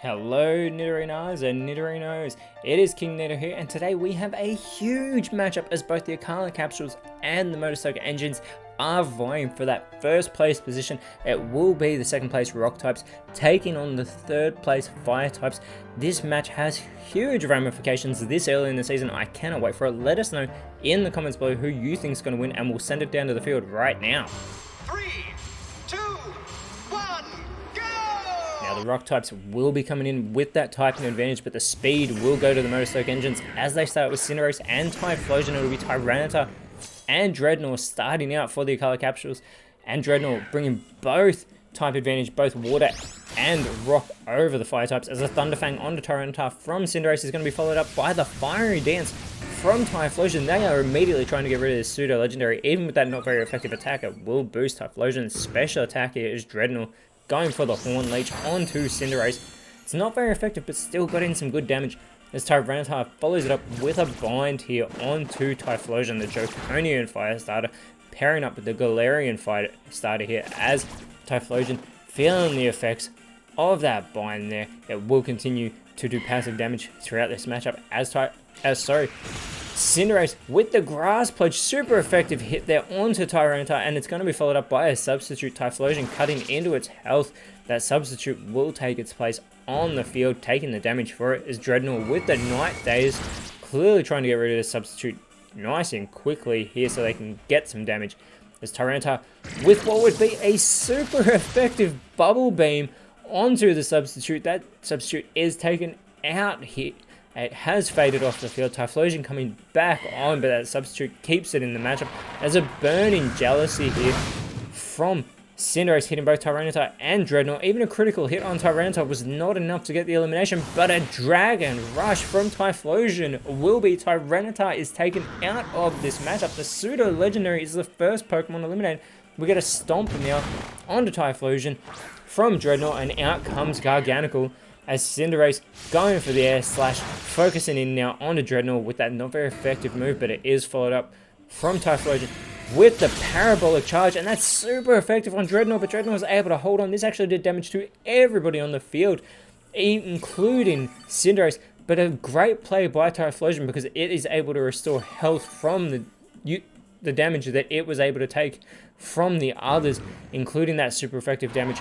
Hello Nidorinas and Nidorinos, it is KingNido here, and today we have a huge matchup as both the Akala capsules and the Motorstoke engines are vying for that first place position. It will be the second place rock types taking on the third place fire types. This match has huge ramifications this early in the season. I cannot wait for it. Let us know in the comments below who you think is going to win, and we'll send it down to the field right now. 3, 2, 1, go! Now the rock types will be coming in with that typing advantage, but the speed will go to the Motorstoke engines as they start with Cinderace and Typhlosion. It will be Tyranitar and Dreadnought starting out for the Akala capsules, and Dreadnought bringing both type advantage, both water and rock over the fire types, as a Thunderfang onto Tyranitar from Cinderace is going to be followed up by the Fiery Dance from Typhlosion. They are immediately trying to get rid of this pseudo legendary. Even with that not very effective attack, it will boost Typhlosion's special attack. Here is Dreadnought going for the Horn Leech onto Cinderace. It's not very effective, but still got in some good damage as Tyranitar follows it up with a bind here onto Typhlosion, the Draconian fire starter, pairing up with the Galarian fire starter here, as Typhlosion feeling the effects of that bind there. It will continue to do passive damage throughout this matchup as Cinderace with the Grass Pledge, super effective hit there onto Tyranitar, and it's going to be followed up by a substitute Typhlosion cutting into its health. That substitute will take its place on the field, taking the damage for it, is Dreadnought with the Night Daze, clearly trying to get rid of the substitute nice and quickly here so they can get some damage. As Tyranitar with what would be a super effective Bubble Beam onto the substitute. That substitute is taken out here. It has faded off the field. Typhlosion coming back on, but that substitute keeps it in the matchup as a Burning Jealousy here from Cinderace, hitting both Tyranitar and Dreadnought. Even a critical hit on Tyranitar was not enough to get the elimination, but a Dragon Rush from Typhlosion will be. Tyranitar is taken out of this matchup. The pseudo legendary is the first Pokemon eliminated. We get a Stomp now onto Typhlosion from Dreadnought, and out comes Garganacl as Cinderace going for the air slash, focusing in now onto Dreadnought with that not very effective move, but it is followed up from Typhlosion with the Parabolic Charge, and that's super effective on Dreadnought, but Dreadnought was able to hold on. This actually did damage to everybody on the field, including Cinderace, but a great play by Typhlosion because it is able to restore health from the damage that it was able to take from the others, including that super effective damage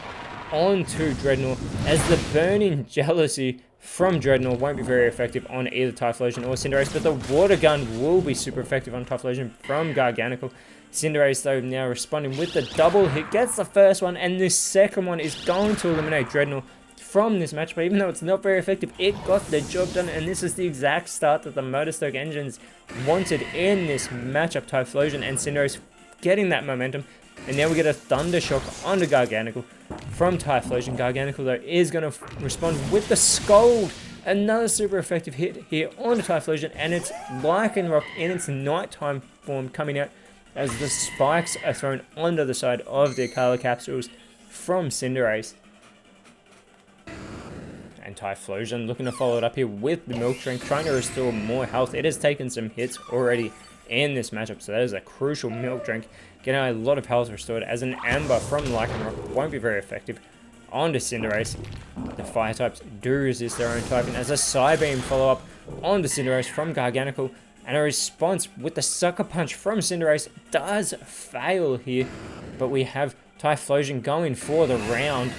onto Dreadnought, as the Burning Jealousy from Dreadnought won't be very effective on either Typhlosion or Cinderace, but the Water Gun will be super effective on Typhlosion from Garganacl. Cinderace though now responding with the double hit, gets the first one, and this second one is going to eliminate Dreadnought from this match. But even though it's not very effective, it got the job done, and this is the exact start that the Motorstoke engines wanted in this matchup. Typhlosion and Cinderace getting that momentum, and now we get a Thunder Shock onto Garganacl from Typhlosion. Garganacl though is going to respond with the Scold, another super effective hit here onto Typhlosion, and it's Lycanroc in its nighttime form coming out as the spikes are thrown onto the side of the Akala capsules from Cinderace. And Typhlosion looking to follow it up here with the Milk Drink, trying to restore more health. It has taken some hits already in this matchup, so that is a crucial Milk Drink, getting a lot of health restored, as an Amber from Lycanroc won't be very effective onto Cinderace. The fire types do resist their own typing, as a Psybeam follow up onto Cinderace from Garganacl, and a response with the Sucker Punch from Cinderace does fail here, but we have Typhlosion going for the round,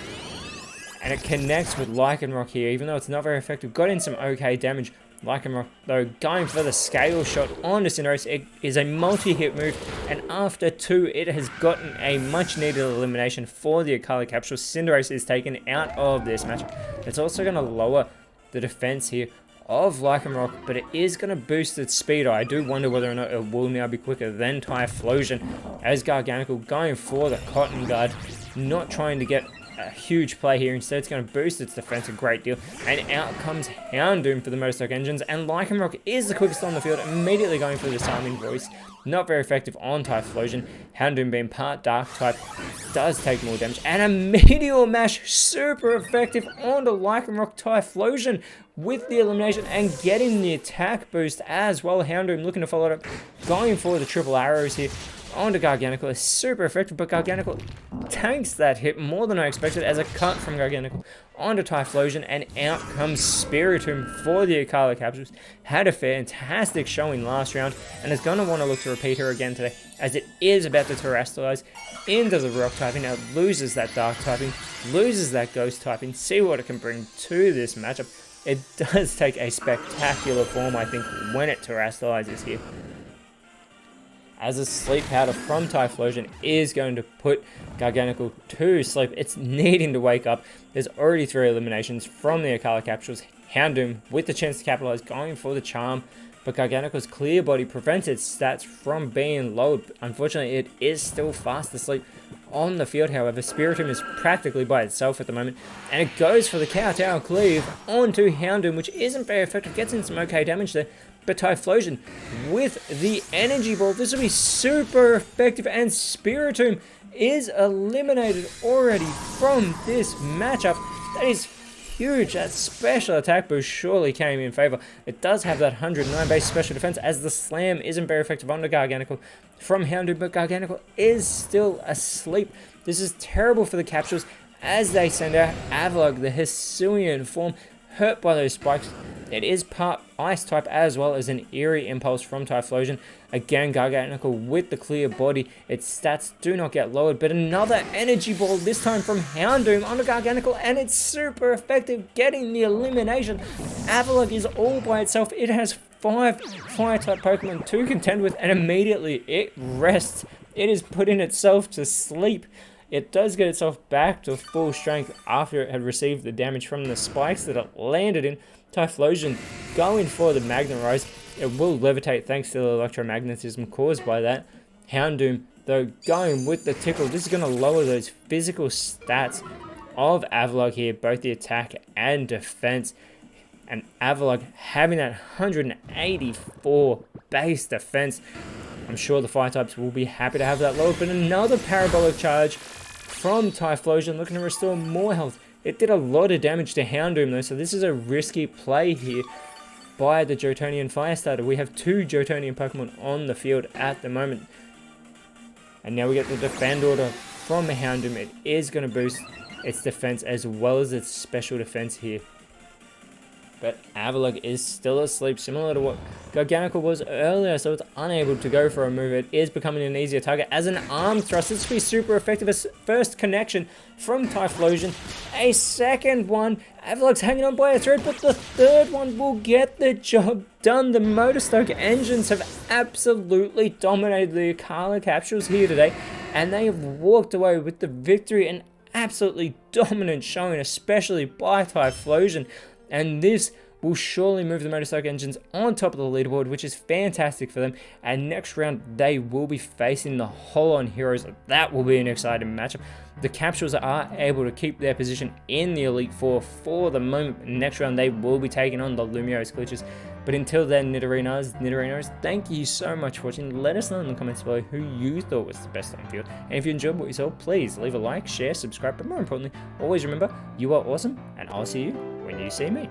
and it connects with Lycanroc here, even though it's not very effective. Got in some okay damage. Lycanroc though going for the Scale Shot onto Cinderace. It is a multi-hit move, and after 2 it has gotten a much needed elimination for the Akala capsule. Cinderace is taken out of this match. It's also going to lower the defense here of Lycanroc, but it is going to boost its speed. I do wonder whether or not it will now be quicker than Typhlosion, as Garganacl going for the Cotton Guard, not trying to get a huge play here. Instead, it's going to boost its defense a great deal, and out comes Houndoom for the Motorstoke engines, and Lycanroc is the quickest on the field, immediately going for the Disarming Voice. Not very effective on Typhlosion. Houndoom being part Dark type does take more damage, and a Meteor Mash super effective onto Lycanroc. Typhlosion with the elimination and getting the attack boost as well. Houndoom looking to follow it up, going for the triple arrows here onto Garganical is super effective, but Garganical tanks that hit more than I expected as a cut from Garganical onto Typhlosion, and out comes Spiritomb for the Akala Capsules. Had a fantastic showing last round, and is going to want to look to repeat her again today, as it is about to Terastallize into the Rock typing. Now it loses that Dark typing, loses that Ghost typing, see what it can bring to this matchup. It does take a spectacular form, I think, when it Terastallizes here, as a sleep powder from Typhlosion is going to put Garganical to sleep. It's needing to wake up. There's already 3 eliminations from the Akala Capsules. Houndoom with the chance to capitalize, going for the charm, but Garganical's clear body prevents its stats from being lowered. Unfortunately, it is still fast asleep on the field. However, Spiritomb is practically by itself at the moment, and it goes for the Kowtow Cleave onto Houndoom, which isn't very effective. Gets in some okay damage there, but Typhlosion with the Energy Ball, this will be super effective, and Spiritomb is eliminated already from this matchup. That is huge. That special attack boost surely came in favor. It does have that 109 base special defense, as the slam isn't very effective on the Garganical from Houndoom, but Garganical is still asleep. This is terrible for the Capsules as they send out Avalugg, the Hisuian form, hurt by those spikes. It is part Ice type as well as an Eerie Impulse from Typhlosion. Again, Garganical with the clear body. Its stats do not get lowered, but another Energy Ball, this time from Houndoom onto Garganical, and it's super effective, getting the elimination. Avalugg is all by itself. It has 5 Fire-type Pokemon to contend with, and immediately it rests. It is putting itself to sleep. It does get itself back to full strength after it had received the damage from the spikes that it landed in. Typhlosion going for the Magnetize. It will levitate thanks to the electromagnetism caused by that. Houndoom, though, going with the Tickle. This is going to lower those physical stats of Avalugg here, both the attack and defense. And Avalugg having that 184 base defense. I'm sure the Fire types will be happy to have that lowered, but another Parabolic Charge from Typhlosion, looking to restore more health. It did a lot of damage to Houndoom though, so this is a risky play here by the Jotonian Firestarter. We have 2 Jotonian Pokemon on the field at the moment. And now we get the Defend Order from Houndoom. It is going to boost its defense as well as its special defense here. But Avalugg is still asleep, similar to what Garganical was earlier, so it's unable to go for a move. It is becoming an easier target as an Arm Thrust. This will be super effective as first connection from Typhlosion. A second one, Avalugg's hanging on by a thread, but the third one will get the job done. The Motorstoke engines have absolutely dominated the Akala Capsules here today, and they have walked away with the victory. An absolutely dominant showing, especially by Typhlosion. And this will surely move the Motorstoke engines on top of the leaderboard, which is fantastic for them. And next round, they will be facing the Holon Heroes. That will be an exciting matchup. The Capsules are able to keep their position in the Elite Four for the moment. Next round, they will be taking on the Lumiose Glitches. But until then, Nidorinos, thank you so much for watching. Let us know in the comments below who you thought was the best on field. And if you enjoyed what you saw, please leave a like, share, subscribe, but more importantly, always remember, you are awesome, and I'll see you when you see me.